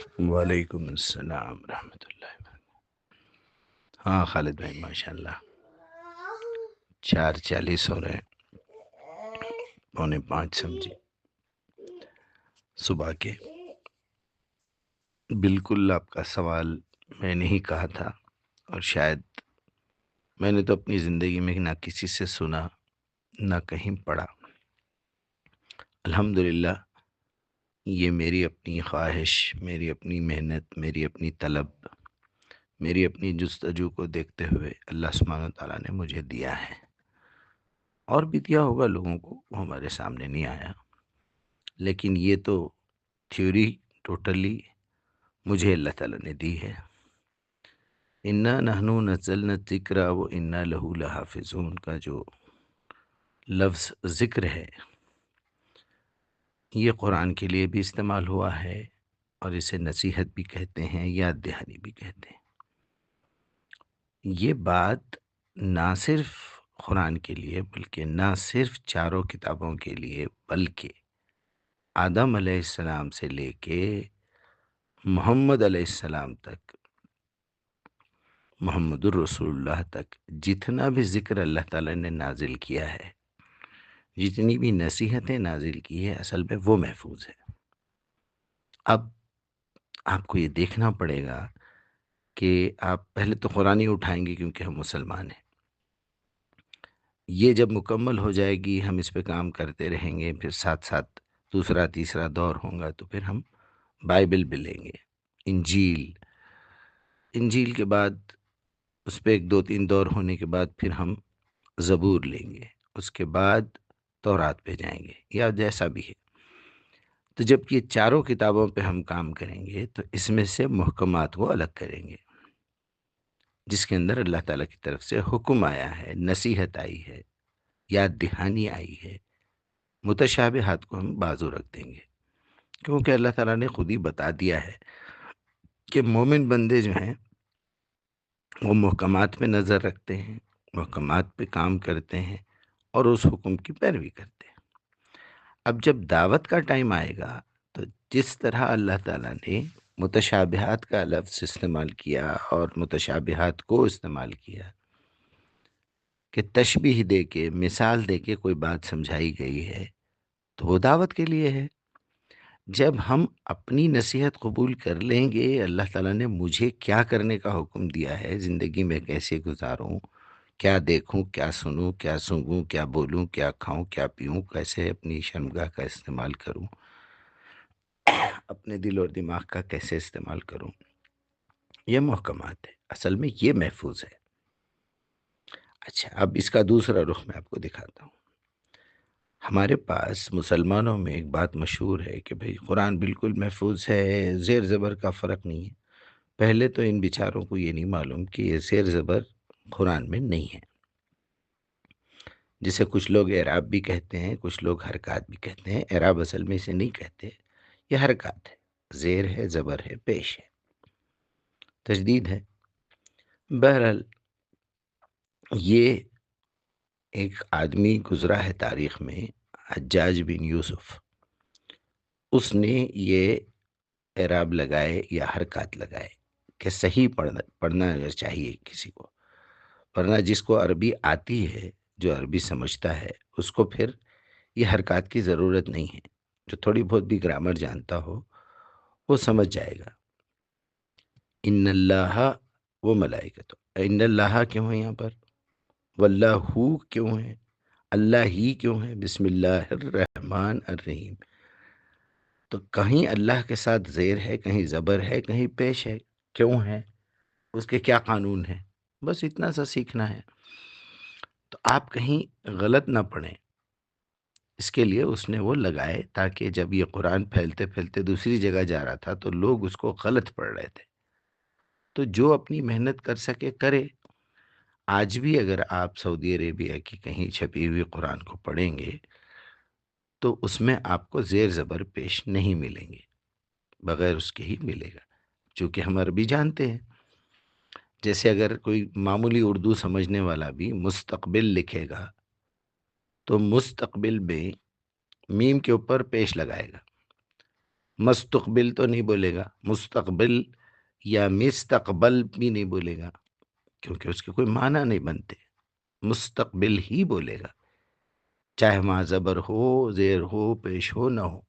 وعلیکم السلام ورحمۃ اللہ وبرکاتہ۔ ہاں خالد بھائی، ماشاء اللہ 4:40 ہو رہے ہیں، 4:45 سمجھے صبح کے۔ بالکل آپ کا سوال میں نے ہی کہا تھا، اور شاید میں نے تو اپنی زندگی میں نہ کسی سے سنا نہ کہیں پڑھا۔ الحمدللہ یہ میری اپنی خواہش، میری اپنی محنت، میری اپنی طلب، میری اپنی جستجو کو دیکھتے ہوئے اللہ سبحانہ تعالیٰ نے مجھے دیا ہے، اور بھی دیا ہوگا لوگوں کو، وہ ہمارے سامنے نہیں آیا، لیکن یہ تو تھیوری ٹوٹلی مجھے اللہ تعالیٰ نے دی ہے۔ انا نحن نزلنا الذکر و انا لہ لحافظون کا جو لفظ ذکر ہے، یہ قرآن کے لیے بھی استعمال ہوا ہے، اور اسے نصیحت بھی کہتے ہیں، یاد دہانی بھی کہتے ہیں۔ یہ بات نہ صرف قرآن کے لیے، بلکہ نہ صرف چاروں کتابوں کے لیے، بلکہ آدم علیہ السلام سے لے کے محمد علیہ السلام تک، محمد الرسول اللہ تک، جتنا بھی ذکر اللہ تعالیٰ نے نازل کیا ہے، جتنی بھی نصیحتیں نازل کی ہے، اصل میں وہ محفوظ ہے۔ اب آپ کو یہ دیکھنا پڑے گا کہ آپ پہلے تو قرآن ہی اٹھائیں گے کیونکہ ہم مسلمان ہیں۔ یہ جب مکمل ہو جائے گی، ہم اس پہ کام کرتے رہیں گے، پھر ساتھ ساتھ دوسرا تیسرا دور ہوگا، تو پھر ہم بائبل بھی لیں گے، انجیل کے بعد اس پہ 1 2 3 دور ہونے کے بعد پھر ہم زبور لیں گے، اس کے بعد تورات پہ جائیں گے، یا جیسا بھی ہے۔ تو جب یہ چاروں کتابوں پہ ہم کام کریں گے تو اس میں سے محکمات کو الگ کریں گے، جس کے اندر اللہ تعالیٰ کی طرف سے حکم آیا ہے، نصیحت آئی ہے، یاد دہانی آئی ہے۔ متشابہات کو ہم بازو رکھ دیں گے، کیونکہ اللہ تعالیٰ نے خود ہی بتا دیا ہے کہ مومن بندے جو ہیں وہ محکمات پہ نظر رکھتے ہیں، محکمات پہ کام کرتے ہیں، اور اس حکم کی پیروی کرتے ہیں۔ اب جب دعوت کا ٹائم آئے گا تو جس طرح اللہ تعالیٰ نے متشابہات کا لفظ استعمال کیا اور متشابہات کو استعمال کیا کہ تشبیہ دے کے، مثال دے کے کوئی بات سمجھائی گئی ہے، تو وہ دعوت کے لیے ہے۔ جب ہم اپنی نصیحت قبول کر لیں گے، اللہ تعالیٰ نے مجھے کیا کرنے کا حکم دیا ہے، زندگی میں کیسے گزاروں، کیا دیکھوں، کیا سنوں، کیا سونگھوں، کیا بولوں، کیا کھاؤں، کیا پیوں، کیسے اپنی شرمگاہ کا استعمال کروں، اپنے دل اور دماغ کا کیسے استعمال کروں، یہ محکمات ہے، اصل میں یہ محفوظ ہے۔ اچھا، اب اس کا دوسرا رخ میں آپ کو دکھاتا ہوں۔ ہمارے پاس مسلمانوں میں ایک بات مشہور ہے کہ بھئی قرآن بالکل محفوظ ہے، زیر زبر کا فرق نہیں ہے۔ پہلے تو ان بیچاروں کو یہ نہیں معلوم کہ یہ زیر زبر قرآن میں نہیں ہے، جسے کچھ لوگ اعراب بھی کہتے ہیں، کچھ لوگ حرکات بھی کہتے ہیں۔ اعراب اصل میں اسے نہیں کہتے، یہ حرکات ہے، زیر ہے، زبر ہے، پیش ہے، تشدید ہے۔ بہرحال یہ ایک آدمی گزرا ہے تاریخ میں، حجاج بن یوسف، اس نے یہ اعراب لگائے یا حرکات لگائے کہ صحیح پڑھنا اگر چاہیے کسی کو، ورنہ جس کو عربی آتی ہے، جو عربی سمجھتا ہے، اس کو پھر یہ حرکات کی ضرورت نہیں ہے۔ جو تھوڑی بہت بھی گرامر جانتا ہو وہ سمجھ جائے گا۔ ان اللہ و ملائکتہ، ان اللہ کیوں ہے یہاں پر، واللہ کیوں ہے، اللہ ہی کیوں ہے، بسم اللہ الرحمن الرحیم، تو کہیں اللہ کے ساتھ زیر ہے، کہیں زبر ہے، کہیں پیش ہے، کیوں ہے، اس کے کیا قانون ہے، بس اتنا سا سیکھنا ہے۔ تو آپ کہیں غلط نہ پڑھیں، اس کے لیے اس نے وہ لگائے تاکہ جب یہ قرآن پھیلتے پھیلتے دوسری جگہ جا رہا تھا تو لوگ اس کو غلط پڑھ رہے تھے۔ تو جو اپنی محنت کر سکے کرے۔ آج بھی اگر آپ سعودی عربیہ کی کہیں چھپی ہوئی قرآن کو پڑھیں گے تو اس میں آپ کو زیر زبر پیش نہیں ملیں گے، بغیر اس کے ہی ملے گا، چونکہ ہم عربی جانتے ہیں۔ جیسے اگر کوئی معمولی اردو سمجھنے والا بھی مستقبل لکھے گا تو مستقبل میں میم کے اوپر پیش لگائے گا، مستقبل تو نہیں بولے گا، مستقبل یا مستقبل بھی نہیں بولے گا، کیونکہ اس کے کوئی معنی نہیں بنتے، مستقبل ہی بولے گا، چاہے وہاں زبر ہو، زیر ہو، پیش ہو، نہ ہو۔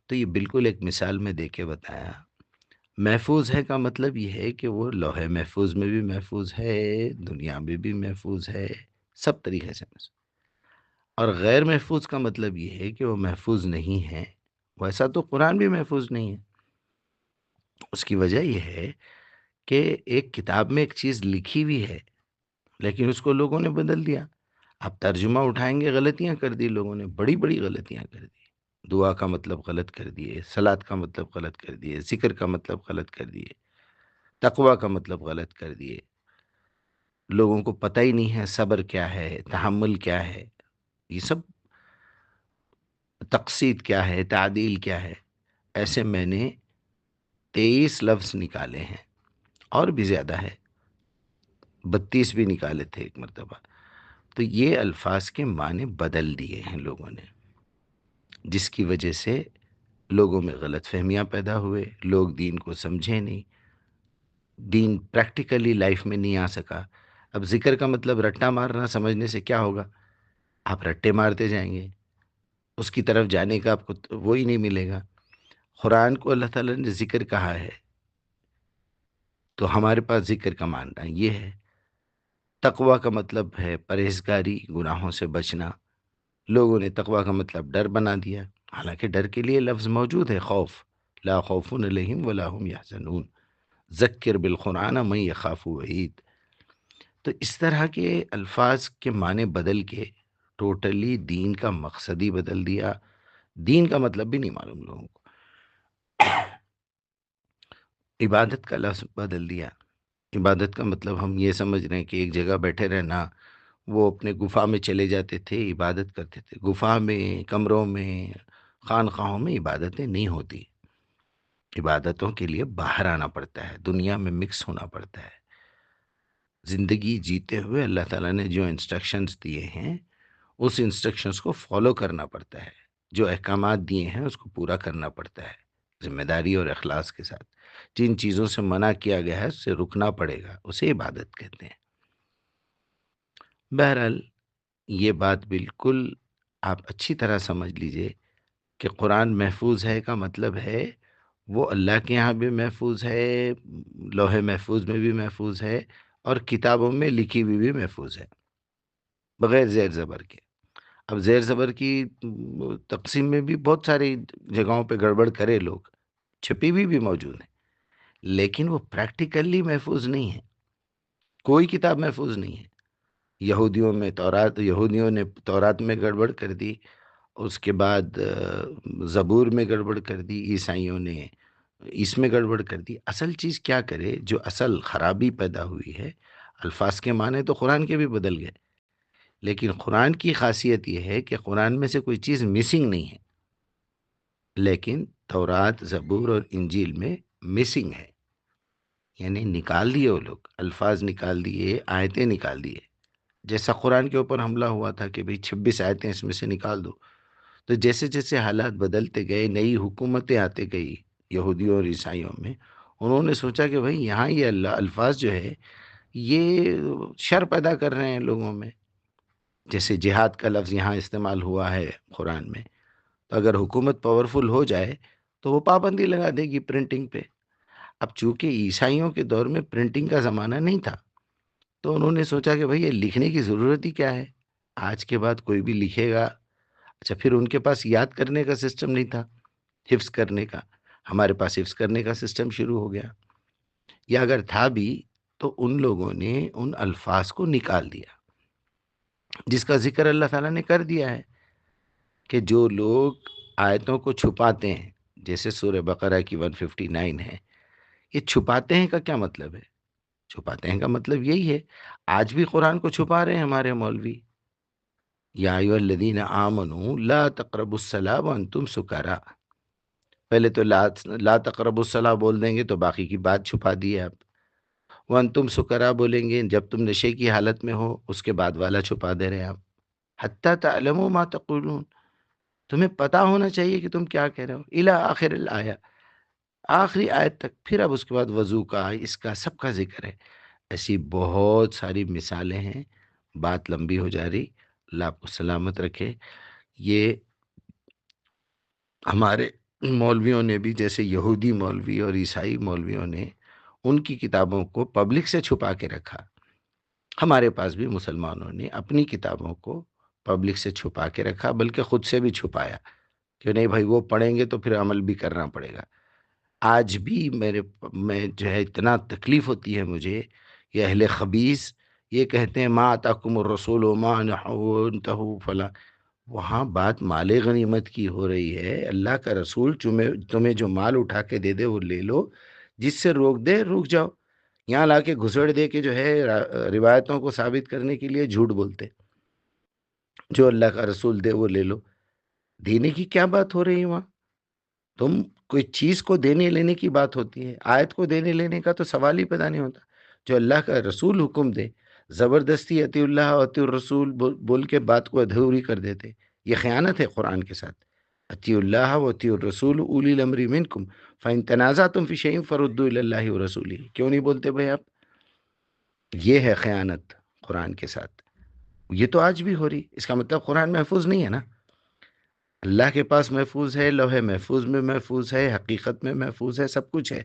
تو یہ بالکل ایک مثال میں دے کے بتایا۔ محفوظ ہے کا مطلب یہ ہے کہ وہ لوح محفوظ میں بھی محفوظ ہے، دنیا میں بھی محفوظ ہے، سب طریقے سے محفوظ۔ اور غیر محفوظ کا مطلب یہ ہے کہ وہ محفوظ نہیں ہے، ویسا تو قرآن بھی محفوظ نہیں ہے۔ اس کی وجہ یہ ہے کہ ایک کتاب میں ایک چیز لکھی ہوئی ہے، لیکن اس کو لوگوں نے بدل دیا۔ اب ترجمہ اٹھائیں گے، غلطیاں کر دی لوگوں نے، بڑی بڑی غلطیاں کر دی، دعا کا مطلب غلط کر دیے، صلاۃ کا مطلب غلط کر دیے، ذکر کا مطلب غلط کر دیے، تقوی کا مطلب غلط کر دیے۔ لوگوں کو پتہ ہی نہیں ہے صبر کیا ہے، تحمل کیا ہے، یہ سب تقسیط کیا ہے، تعدیل کیا ہے۔ ایسے میں نے 23 لفظ نکالے ہیں، اور بھی زیادہ ہے، 32 بھی نکالے تھے ایک مرتبہ۔ تو یہ الفاظ کے معنی بدل دیے ہیں لوگوں نے، جس کی وجہ سے لوگوں میں غلط فہمیاں پیدا ہوئے، لوگ دین کو سمجھے نہیں، دین پریکٹیکلی لائف میں نہیں آ سکا۔ اب ذکر کا مطلب رٹا مارنا سمجھنے سے کیا ہوگا؟ آپ رٹے مارتے جائیں گے، اس کی طرف جانے کا آپ کو وہی نہیں ملے گا۔ قرآن کو اللہ تعالیٰ نے ذکر کہا ہے، تو ہمارے پاس ذکر کا معنی یہ ہے۔ تقوی کا مطلب ہے پرہیزگاری، گناہوں سے بچنا۔ لوگوں نے تقوی کا مطلب ڈر بنا دیا، حالانکہ ڈر کے لیے لفظ موجود ہے، خوف، لا خوف علیہم ولا هم یحزنون، ذکر بالقرآن من یخاف وعید۔ تو اس طرح کے الفاظ کے معنی بدل کے ٹوٹلی دین کا مقصد ہی بدل دیا، دین کا مطلب بھی نہیں معلوم لوگوں کو، عبادت کا لفظ بدل دیا۔ عبادت کا مطلب ہم یہ سمجھ رہے ہیں کہ ایک جگہ بیٹھے رہنا، وہ اپنے گفا میں چلے جاتے تھے، عبادت کرتے تھے، گفا میں، کمروں میں، خانقاہوں میں عبادتیں نہیں ہوتی۔ عبادتوں کے لیے باہر آنا پڑتا ہے، دنیا میں مکس ہونا پڑتا ہے۔ زندگی جیتے ہوئے اللہ تعالیٰ نے جو انسٹرکشنز دیے ہیں، اس انسٹرکشنز کو فالو کرنا پڑتا ہے، جو احکامات دیے ہیں اس کو پورا کرنا پڑتا ہے ذمہ داری اور اخلاص کے ساتھ۔ جن چیزوں سے منع کیا گیا ہے اس سے رکنا پڑے گا، اسے عبادت کہتے ہیں۔ بہرحال یہ بات بالکل آپ اچھی طرح سمجھ لیجئے کہ قرآن محفوظ ہے کا مطلب ہے وہ اللہ کے ہاں بھی محفوظ ہے، لوح محفوظ میں بھی محفوظ ہے، اور کتابوں میں لکھی ہوئی بھی محفوظ ہے، بغیر زیر زبر کے۔ اب زیر زبر کی تقسیم میں بھی بہت ساری جگہوں پہ گڑبڑ کرے لوگ، چھپی ہوئی بھی موجود ہیں، لیکن وہ پریکٹیکلی محفوظ نہیں ہے۔ کوئی کتاب محفوظ نہیں ہے۔ یہودیوں نے تورات میں گڑبڑ کر دی، اس کے بعد زبور میں گڑبڑ کر دی، عیسائیوں نے اس میں گڑبڑ کر دی۔ اصل چیز کیا کرے؟ جو اصل خرابی پیدا ہوئی ہے، الفاظ کے معنی تو قرآن کے بھی بدل گئے، لیکن قرآن کی خاصیت یہ ہے کہ قرآن میں سے کوئی چیز مسنگ نہیں ہے، لیکن تورات، زبور اور انجیل میں مسنگ ہے، یعنی نکال دیے وہ لوگ، الفاظ نکال دیے، آیتیں نکال دیے۔ جیسا قرآن کے اوپر حملہ ہوا تھا کہ بھئی 26 آیتیں اس میں سے نکال دو، تو جیسے جیسے حالات بدلتے گئے، نئی حکومتیں آتے گئی یہودیوں اور عیسائیوں میں، انہوں نے سوچا کہ بھئی یہاں یہ الفاظ جو ہے یہ شر پیدا کر رہے ہیں لوگوں میں۔ جیسے جہاد کا لفظ یہاں استعمال ہوا ہے قرآن میں، تو اگر حکومت پاورفل ہو جائے تو وہ پابندی لگا دے گی پرنٹنگ پہ۔ اب چونکہ عیسائیوں کے دور میں پرنٹنگ کا زمانہ نہیں تھا، تو انہوں نے سوچا کہ بھئی یہ لکھنے کی ضرورت ہی کیا ہے، آج کے بعد کوئی بھی لکھے گا۔ اچھا، پھر ان کے پاس یاد کرنے کا سسٹم نہیں تھا، حفظ کرنے کا۔ ہمارے پاس حفظ کرنے کا سسٹم شروع ہو گیا، یا اگر تھا بھی تو ان لوگوں نے ان الفاظ کو نکال دیا، جس کا ذکر اللہ تعالیٰ نے کر دیا ہے کہ جو لوگ آیتوں کو چھپاتے ہیں، جیسے سورہ بقرہ کی 159 ہے، یہ چھپاتے ہیں کا کیا مطلب ہے؟ چھپاتے ہیں کا مطلب یہی ہے، آج بھی قرآن کو چھپا رہے ہیں ہمارے مولوی۔ یا ایھا الذین آمنوا لا تقربوا الصلاۃ وانتم سکارا، پہلے تو لا تقربوا الصلاۃ بول دیں گے تو باقی کی بات چھپا دی ہے آپ۔ وانتم سکارا بولیں گے جب تم نشے کی حالت میں ہو، اس کے بعد والا چھپا دے رہے ہیں آپ۔ حتی تعلموا ما تقولون، تمہیں پتا ہونا چاہیے کہ تم کیا کہہ رہے ہو، الی آخر الآیہ، آخری آیت تک. پھر اب اس کے بعد وضو کا، اس کا، سب کا ذکر ہے. ایسی بہت ساری مثالیں ہیں. بات لمبی ہو جا رہی، اللہ آپ کو سلامت رکھے. یہ ہمارے مولویوں نے بھی، جیسے یہودی مولوی اور عیسائی مولویوں نے ان کی کتابوں کو پبلک سے چھپا کے رکھا، ہمارے پاس بھی مسلمانوں نے اپنی کتابوں کو پبلک سے چھپا کے رکھا، بلکہ خود سے بھی چھپایا کہ نہیں بھائی وہ پڑھیں گے تو پھر عمل بھی کرنا پڑے گا. آج بھی میں جو ہے اتنا تکلیف ہوتی ہے مجھے. یہ اہل خبیث یہ کہتے ہیں ما آتاکم الرسول وما نہوا انتہوا فلا. وہاں بات مال غنیمت کی ہو رہی ہے. اللہ کا رسول تمہیں جو مال اٹھا کے دے دے وہ لے لو، جس سے روک دے رک جاؤ. یہاں لا کے گھسڑ دے کے جو ہے روایتوں کو ثابت کرنے کے لیے جھوٹ بولتے. جو اللہ کا رسول دے وہ لے لو. دینے کی کیا بات ہو رہی ہے وہاں؟ تم کوئی چیز کو دینے لینے کی بات ہوتی ہے، آیت کو دینے لینے کا تو سوال ہی پیدا نہیں ہوتا. جو اللہ کا رسول حکم دے، زبردستی اطیع اللہ و اطیع الرسول بول کے بات کو ادھوری کر دیتے. یہ خیانت ہے قرآن کے ساتھ. اطیع اللہ و اطیع الرسول اولی الامر منکم فان تنازعتم فی شیء فردوه الی اللہ ورسولہ. کیوں نہیں بولتے بھائی آپ؟ یہ ہے خیانت قرآن کے ساتھ. یہ تو آج بھی ہو رہی. اس کا مطلب قرآن محفوظ نہیں ہے نا. اللہ کے پاس محفوظ ہے، لوح محفوظ میں محفوظ ہے، حقیقت میں محفوظ ہے، سب کچھ ہے،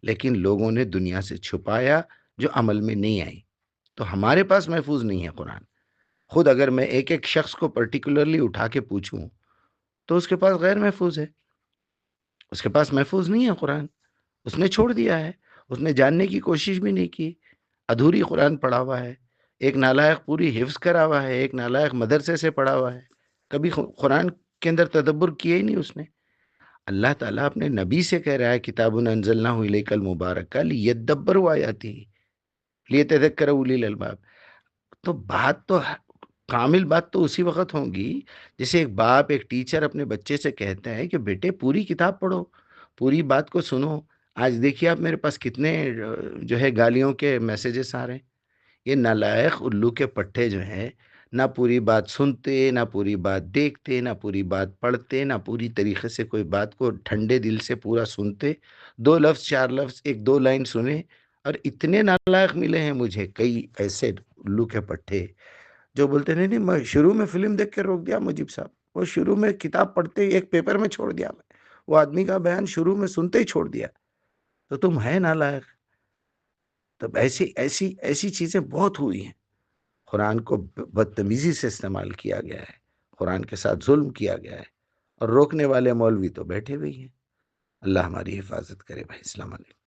لیکن لوگوں نے دنیا سے چھپایا جو عمل میں نہیں آئی. تو ہمارے پاس محفوظ نہیں ہے قرآن. خود اگر میں ایک ایک شخص کو پرٹیکولرلی اٹھا کے پوچھوں تو اس کے پاس غیر محفوظ ہے، اس کے پاس محفوظ نہیں ہے قرآن. اس نے چھوڑ دیا ہے، اس نے جاننے کی کوشش بھی نہیں کی. ادھوری قرآن پڑھا ہوا ہے. ایک نالائق پوری حفظ کرا ہوا ہے، ایک نالائق مدرسے سے پڑھا ہوا ہے، کبھی قرآن کے اندر تدبر کیا ہی نہیں اس نے. اللہ تعالیٰ اپنے نبی سے کہہ رہا ہے کتاب انزلناہ الیک المبارک لیدبروا آیاتہ لیتذکر اولی الالباب. تو بات تو کامل بات تو اسی وقت ہوگی جیسے ایک باپ ایک ٹیچر اپنے بچے سے کہتا ہے کہ بیٹے پوری کتاب پڑھو، پوری بات کو سنو. آج دیکھیے آپ میرے پاس کتنے جو ہے گالیوں کے میسیجز آ رہے ہیں. یہ نالائق الو کے پٹھے جو ہیں نہ پوری بات سنتے، نہ پوری بات دیکھتے، نہ پوری بات پڑھتے، نہ پوری طریقے سے کوئی بات کو ٹھنڈے دل سے پورا سنتے. دو لفظ چار لفظ ایک دو لائن سنے. اور اتنے نالائق ملے ہیں مجھے کئی ایسے الو کے پٹھے جو بولتے نہیں نہیں میں شروع میں فلم دیکھ کے روک دیا مجیب صاحب، وہ شروع میں کتاب پڑھتے ہی ایک پیپر میں چھوڑ دیا، میں وہ آدمی کا بیان شروع میں سنتے ہی چھوڑ دیا. تو تم ہے نالائق. تب ایسی ایسی ایسی چیزیں بہت ہوئی ہیں. قرآن کو بدتمیزی سے استعمال کیا گیا ہے، قرآن کے ساتھ ظلم کیا گیا ہے، اور روکنے والے مولوی تو بیٹھے ہوئے ہیں. اللہ ہماری حفاظت کرے بھائی. السلام علیکم.